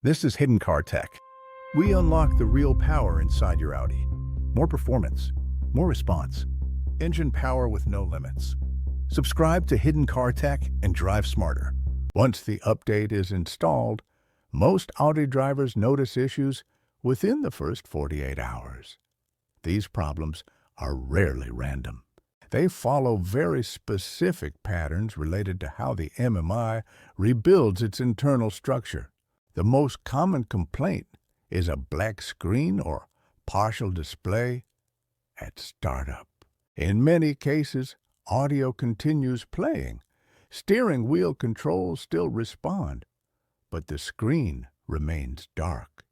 This is Hidden Car Tech. We unlock the real power inside your Audi. More performance, more response, engine power with no limits. Subscribe to Hidden Car Tech and drive smarter. Once the update is installed, most Audi drivers notice issues within the first 48 hours. These problems are rarely random. They follow very specific patterns related to how the MMI rebuilds its internal structure. The most common complaint is a black screen or partial display at startup. In many cases, audio continues playing. Steering wheel controls still respond, but the screen remains dark.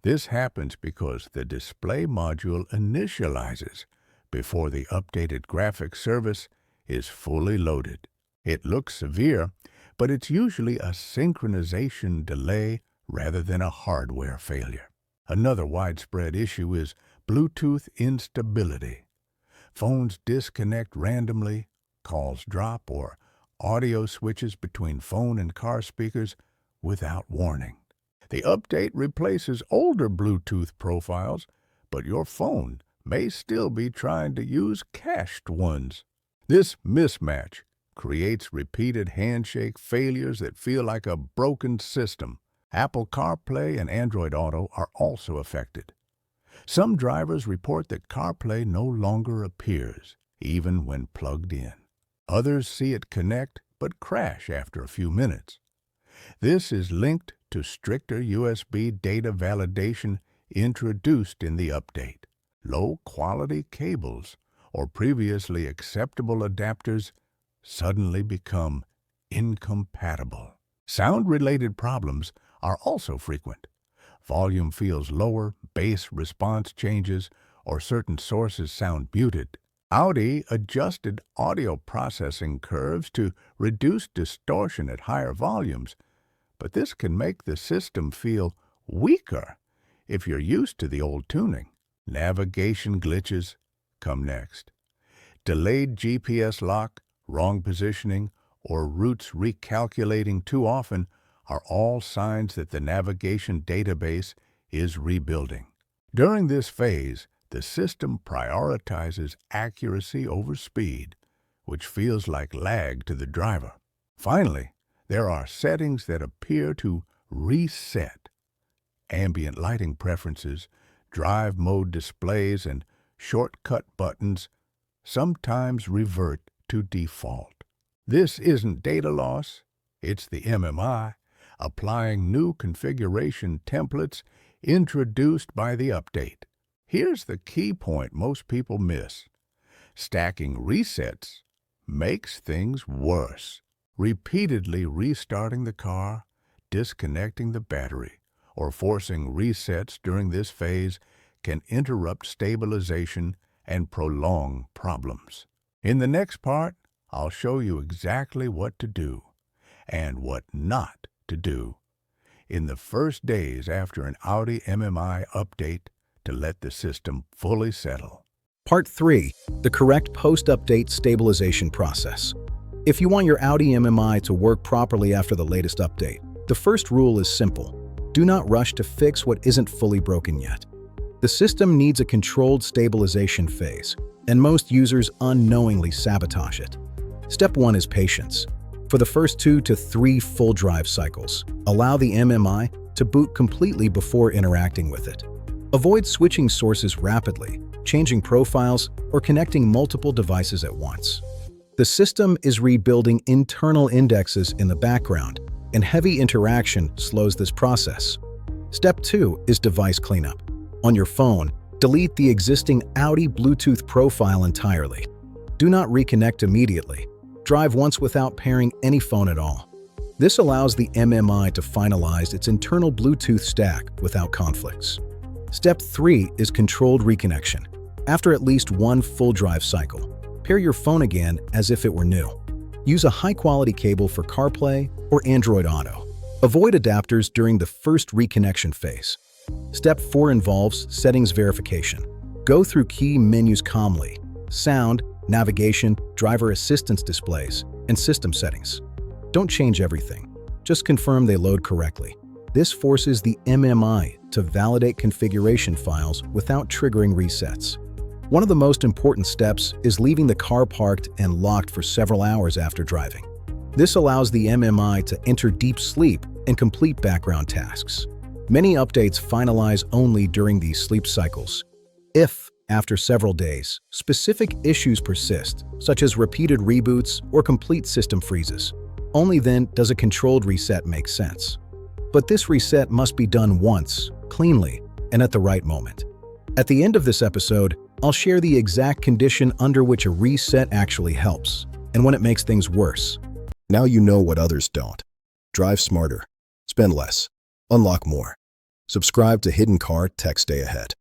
This happens because the display module initializes before the updated graphics service is fully loaded. It looks severe, but it's usually a synchronization delay rather than a hardware failure. Another widespread issue is Bluetooth instability. Phones disconnect randomly, calls drop, or audio switches between phone and car speakers without warning. The update replaces older Bluetooth profiles, but your phone may still be trying to use cached ones. This mismatch creates repeated handshake failures that feel like a broken system. Apple CarPlay and Android Auto are also affected. Some drivers report that CarPlay no longer appears, even when plugged in. Others see it connect but crash after a few minutes. This is linked to stricter USB data validation introduced in the update. Low-quality cables or previously acceptable adapters suddenly become incompatible. Sound-related problems are also frequent. Volume feels lower, bass response changes, or certain sources sound muted. Audi adjusted audio processing curves to reduce distortion at higher volumes, but this can make the system feel weaker if you're used to the old tuning. Navigation glitches come next. Delayed GPS lock, wrong positioning, or routes recalculating too often are all signs that the navigation database is rebuilding. During this phase, the system prioritizes accuracy over speed, which feels like lag to the driver. Finally, there are settings that appear to reset. Ambient lighting preferences, drive mode displays, and shortcut buttons sometimes revert to default. This isn't data loss, it's the MMI applying new configuration templates introduced by the update. Here's the key point most people miss. Stacking resets makes things worse. Repeatedly restarting the car, disconnecting the battery, or forcing resets during this phase can interrupt stabilization and prolong problems. In the next part, I'll show you exactly what to do and what not to do in the first days after an Audi MMI update to let the system fully settle. Part 3. The correct post-update stabilization process. If you want your Audi MMI to work properly after the latest update, the first rule is simple. Do not rush to fix what isn't fully broken yet. The system needs a controlled stabilization phase, and most users unknowingly sabotage it. Step 1 is patience. For the first 2 to 3 full drive cycles, allow the MMI to boot completely before interacting with it. Avoid switching sources rapidly, changing profiles, or connecting multiple devices at once. The system is rebuilding internal indexes in the background, and heavy interaction slows this process. Step 2 is device cleanup. On your phone, delete the existing Audi Bluetooth profile entirely. Do not reconnect immediately. Drive once without pairing any phone at all. This allows the MMI to finalize its internal Bluetooth stack without conflicts. Step 3 is controlled reconnection. After at least 1 full drive cycle, pair your phone again as if it were new. Use a high-quality cable for CarPlay or Android Auto. Avoid adapters during the first reconnection phase. Step 4 involves settings verification. Go through key menus calmly: sound, navigation, driver assistance displays, and system settings. Don't change everything. Just confirm they load correctly. This forces the MMI to validate configuration files without triggering resets. One of the most important steps is leaving the car parked and locked for several hours after driving. This allows the MMI to enter deep sleep and complete background tasks. Many updates finalize only during these sleep cycles. If, after several days, specific issues persist, such as repeated reboots or complete system freezes, only then does a controlled reset make sense. But this reset must be done once, cleanly, and at the right moment. At the end of this episode, I'll share the exact condition under which a reset actually helps, and when it makes things worse. Now you know what others don't. Drive smarter, spend less, unlock more. Subscribe to Hidden Car Tech. Stay ahead.